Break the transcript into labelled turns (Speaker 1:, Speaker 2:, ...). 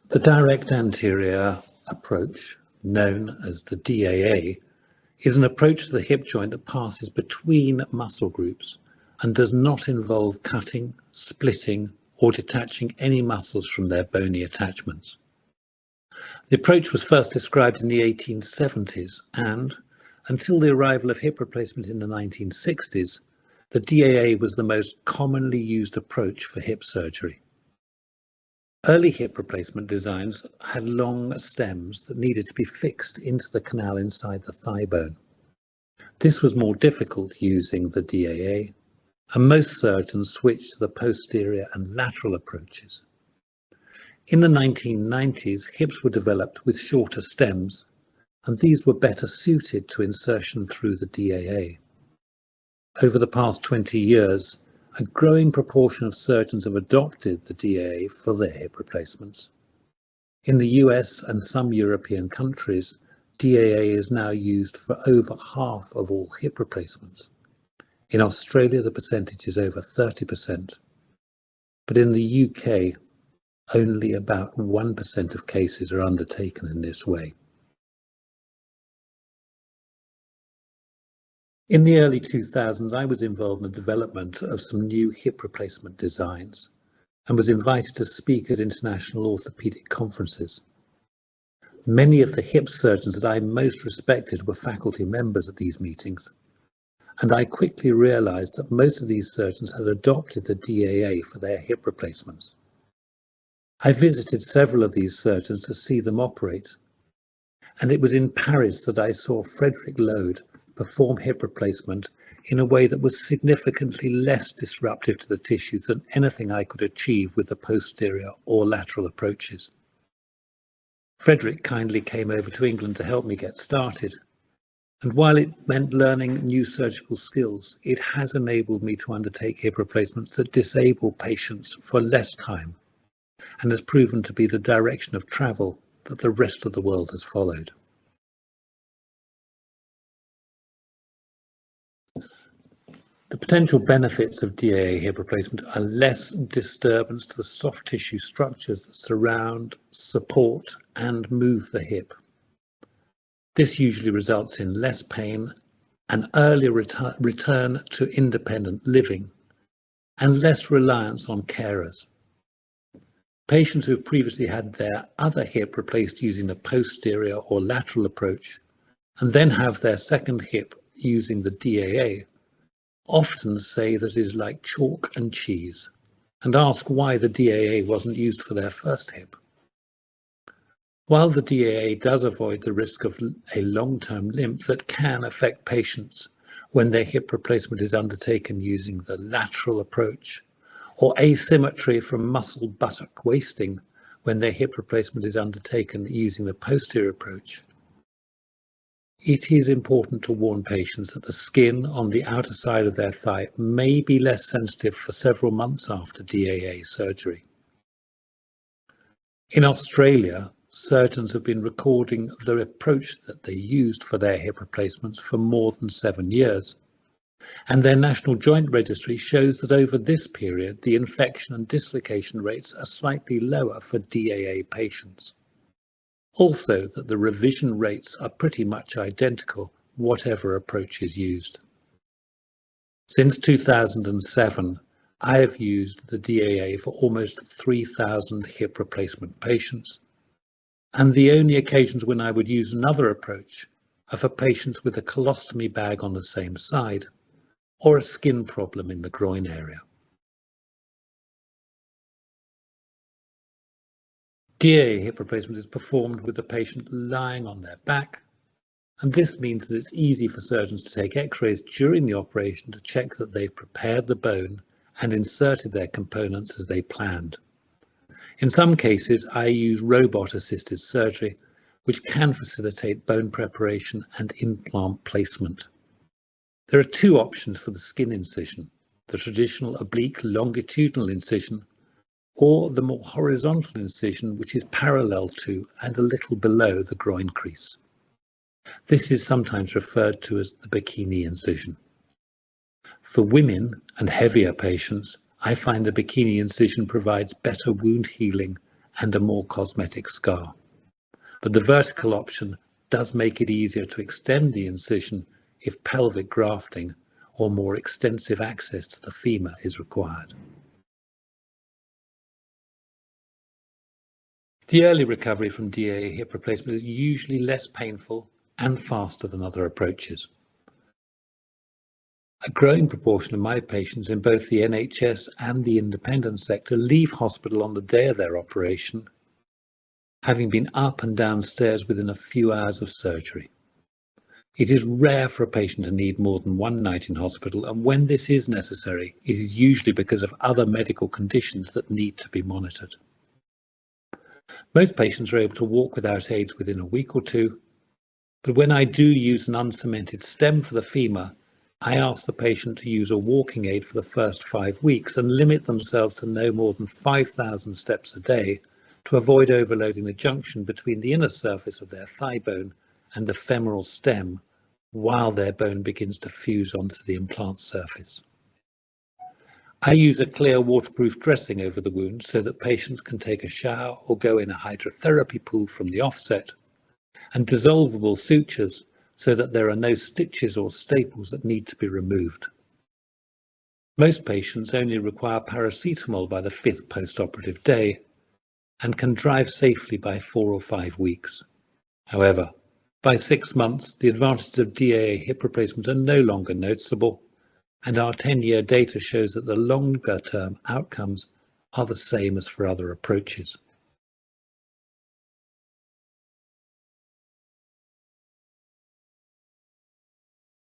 Speaker 1: The direct anterior approach, known as the DAA, is an approach to the hip joint that passes between muscle groups and does not involve cutting, splitting, or detaching any muscles from their bony attachments. The approach was first described in the 1870s and, until the arrival of hip replacement in the 1960s, the DAA was the most commonly used approach for hip surgery. Early hip replacement designs had long stems that needed to be fixed into the canal inside the thigh bone. This was more difficult using the DAA, and most surgeons switched to the posterior and lateral approaches. In the 1990s, hips were developed with shorter stems, and these were better suited to insertion through the DAA. Over the past 20 years, a growing proportion of surgeons have adopted the DAA for their hip replacements. In the US and some European countries, DAA is now used for over half of all hip replacements. In Australia, the percentage is over 30%, but in the UK, only about 1% of cases are undertaken in this way. In the early 2000s, I was involved in the development of some new hip replacement designs and was invited to speak at international orthopedic conferences. Many of the hip surgeons that I most respected were faculty members at these meetings, and I quickly realized that most of these surgeons had adopted the DAA for their hip replacements. I visited several of these surgeons to see them operate, and it was in Paris that I saw Frederick Lode perform hip replacement in a way that was significantly less disruptive to the tissue than anything I could achieve with the posterior or lateral approaches. Frederick kindly came over to England to help me get started, and while it meant learning new surgical skills, it has enabled me to undertake hip replacements that disable patients for less time, and has proven to be the direction of travel that the rest of the world has followed. The potential benefits of DAA hip replacement are less disturbance to the soft tissue structures that surround, support, and move the hip. This usually results in less pain, an earlier return to independent living, and less reliance on carers. Patients who have previously had their other hip replaced using the posterior or lateral approach, and then have their second hip using the DAA, often say that it is like chalk and cheese, and ask why the DAA wasn't used for their first hip. While the DAA does avoid the risk of a long-term limp that can affect patients when their hip replacement is undertaken using the lateral approach, or asymmetry from muscle buttock wasting when their hip replacement is undertaken using the posterior approach, it is important to warn patients that the skin on the outer side of their thigh may be less sensitive for several months after DAA surgery. In Australia, surgeons have been recording the approach that they used for their hip replacements for more than 7 years, and their National Joint Registry shows that over this period the infection and dislocation rates are slightly lower for DAA patients. Also, that the revision rates are pretty much identical, whatever approach is used. Since 2007, I have used the DAA for almost 3,000 hip replacement patients, and the only occasions when I would use another approach are for patients with a colostomy bag on the same side, or a skin problem in the groin area. DAA hip replacement is performed with the patient lying on their back, and this means that it's easy for surgeons to take x-rays during the operation to check that they've prepared the bone and inserted their components as they planned. In some cases, I use robot-assisted surgery, which can facilitate bone preparation and implant placement. There are two options for the skin incision: the traditional oblique longitudinal incision, or the more horizontal incision, which is parallel to and a little below the groin crease. This is sometimes referred to as the bikini incision. For women and heavier patients, I find the bikini incision provides better wound healing and a more cosmetic scar. But the vertical option does make it easier to extend the incision if pelvic grafting or more extensive access to the femur is required. The early recovery from DAA hip replacement is usually less painful and faster than other approaches. A growing proportion of my patients in both the NHS and the independent sector leave hospital on the day of their operation, having been up and down stairs within a few hours of surgery. It is rare for a patient to need more than one night in hospital, and when this is necessary, it is usually because of other medical conditions that need to be monitored. Most patients are able to walk without aids within a week or two, but when I do use an uncemented stem for the femur, I ask the patient to use a walking aid for the first 5 weeks and limit themselves to no more than 5,000 steps a day to avoid overloading the junction between the inner surface of their thigh bone and the femoral stem while their bone begins to fuse onto the implant surface. I use a clear waterproof dressing over the wound so that patients can take a shower or go in a hydrotherapy pool from the offset, and dissolvable sutures so that there are no stitches or staples that need to be removed. Most patients only require paracetamol by the 5th post-operative day and can drive safely by 4 or 5 weeks. However, by 6 months, the advantages of DAA hip replacement are no longer noticeable, and our 10-year data shows that the longer-term outcomes are the same as for other approaches.